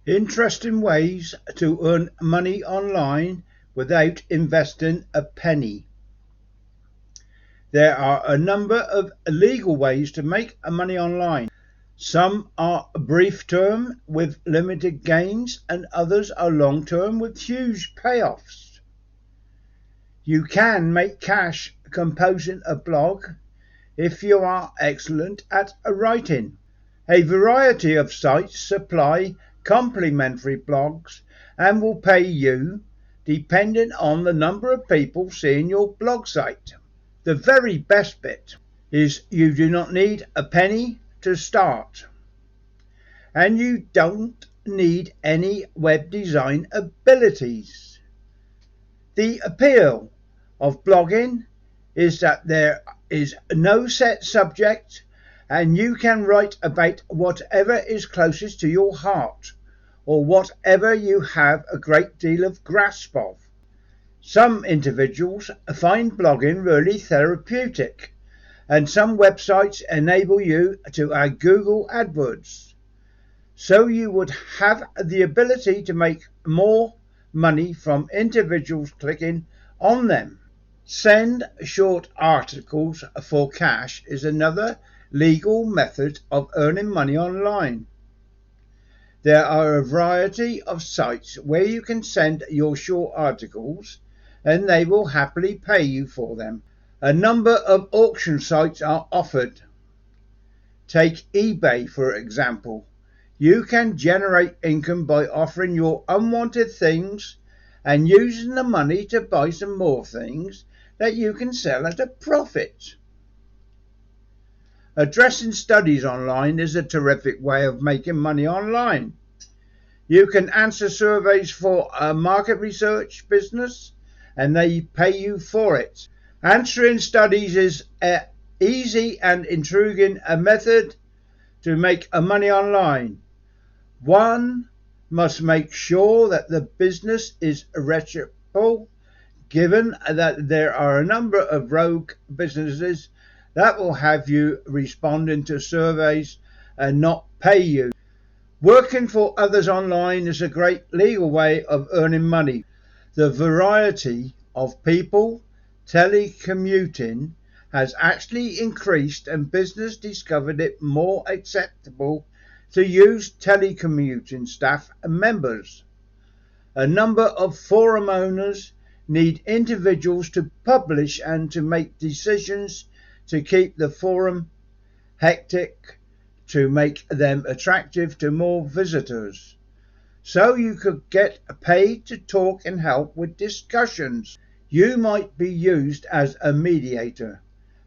Interesting ways to earn money online without investing a penny. There are a number of legal ways to make money online. Some are brief term with limited gains, and others are long term with huge payoffs. You can make cash composing a blog if you are excellent at writing. A variety of sites supply complimentary blogs and will pay you depending on the number of people seeing your blog site. The very best bit is you do not need a penny to start, and you don't need any web design abilities. The appeal of blogging is that there is no set subject, and you can write about whatever is closest to your heart or whatever you have a great deal of grasp of. Some individuals find blogging really therapeutic, and some websites enable you to add Google AdWords, so you would have the ability to make more money from individuals clicking on them. Send short articles for cash is another legal method of earning money online. There are a variety of sites where you can send your short articles and they will happily pay you for them. A number of auction sites are offered. Take eBay for example. You can generate income by offering your unwanted things and using the money to buy some more things that you can sell at a profit. Addressing studies online is a terrific way of making money online. You can answer surveys for a market research business and they pay you for it. Answering studies is an easy and intriguing method to make money online. One must make sure that the business is reputable, given that there are a number of rogue businesses that will have you responding to surveys and not pay you. Working for others online is a great legal way of earning money. The variety of people telecommuting has actually increased, and business discovered it more acceptable to use telecommuting staff and members. A number of forum owners need individuals to publish and to make decisions to keep the forum hectic, to make them attractive to more visitors. So you could get paid to talk and help with discussions. You might be used as a mediator,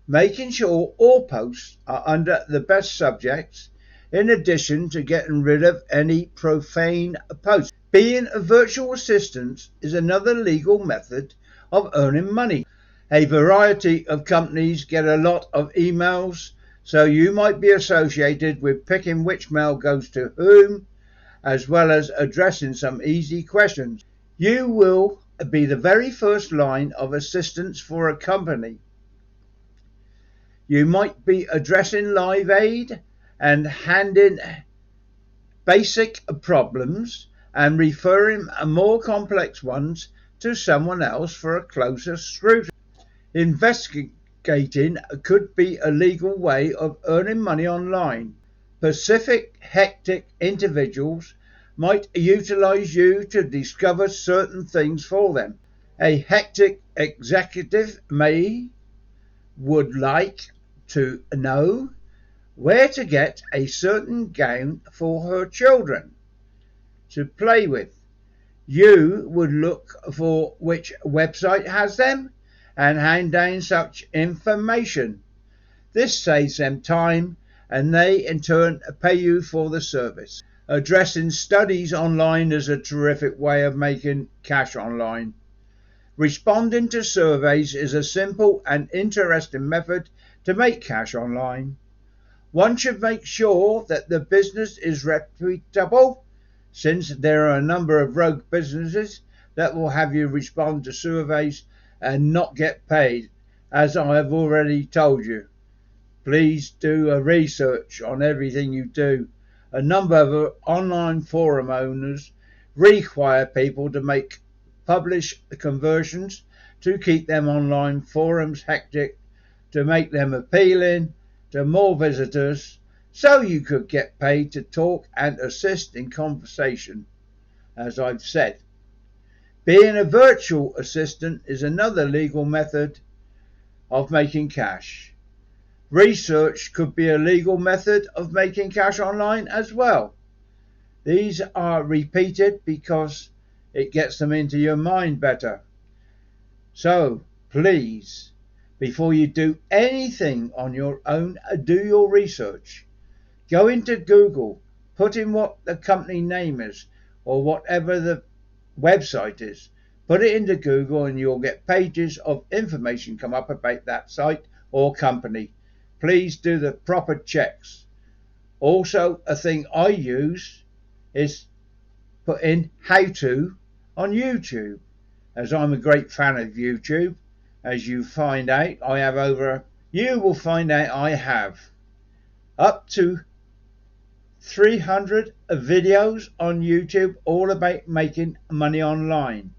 making sure all posts are under the best subjects, in addition to getting rid of any profane posts. Being a virtual assistant is another legal method of earning money. A variety of companies get a lot of emails, so you might be associated with picking which mail goes to whom, as well as addressing some easy questions. You will be the very first line of assistance for a company. You might be addressing Live Aid and handing basic problems and referring more complex ones to someone else for a closer scrutiny. Investigating could be a legal way of earning money online. Specific hectic individuals might utilize you to discover certain things for them. A hectic executive would like to know where to get a certain gown for her children to play with. You would look for which website has them and hand down such information. This saves them time, and they in turn pay you for the service. Addressing studies online is a terrific way of making cash online. Responding to surveys is a simple and interesting method to make cash online. One should make sure that the business is reputable, since there are a number of rogue businesses that will have you respond to surveys and not get paid, as I have already told you. Please do a research on everything you do A number of online forum owners require people to publish conversions to keep them online forums hectic, to make them appealing to more visitors, so you could get paid to talk and assist in conversation. As I've said, being a virtual assistant is another legal method of making cash. Research could be a legal method of making cash online as well. These are repeated because it gets them into your mind better. So please, before you do anything on your own, do your research. Go into Google, put in what the company name is or whatever the website is. Put it into Google and you'll get pages of information come up about that site or company. Please do the proper checks. Also, a thing I use is put in how to on YouTube, as I'm a great fan of YouTube. As you find out, you will find out I have up to 300 videos on YouTube all about making money online.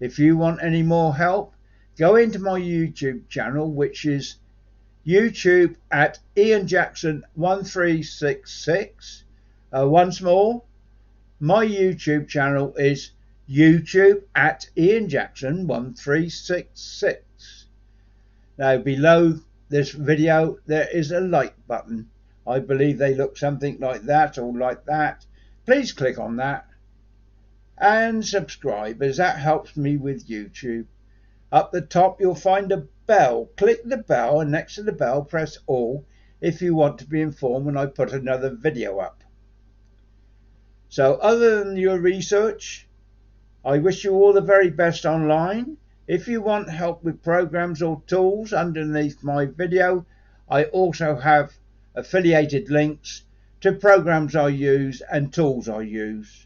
If you want any more help, go into my YouTube channel, which is YouTube at Ian Jackson 1366. Once more, my YouTube channel is YouTube at Ian Jackson 1366. Now below this video there is a like button. I believe they look something like that or like that. Please click on that and subscribe, as that helps me with YouTube. Up the top you'll find a bell. Click the bell, and next to the bell press all if you want to be informed when I put another video up. So other than your research, I wish you all the very best online. If you want help with programs or tools, underneath my video I also have affiliated links to programs I use and tools I use.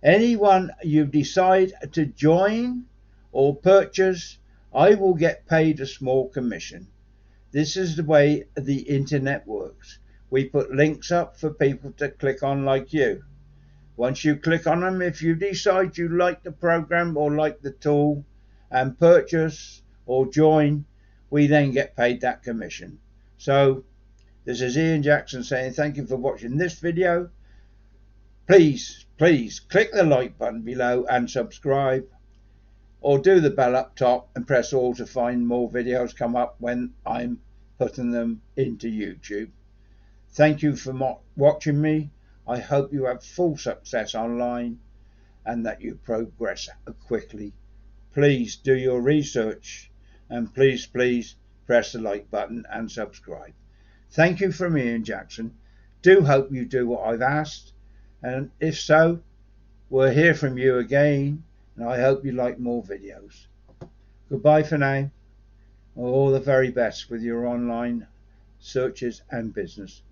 Anyone you decide to join or purchase, I will get paid a small commission. This is the way the internet works. We put links up for people to click on like you. Once you click on them, if you decide you like the program or like the tool and purchase or join, we then get paid that commission. So this is Ian Jackson saying thank you for watching this video. Please click the like button below and subscribe, or do the bell up top and press all to find more videos come up when I'm putting them into YouTube. Thank you for watching me. I hope you have full success online and that you progress quickly. Please do your research, and please press the like button and subscribe. Thank you from Ian Jackson. Do hope you do what I've asked, and if so, we'll hear from you again, and I hope you like more videos. Goodbye for now. All the very best with your online searches and business.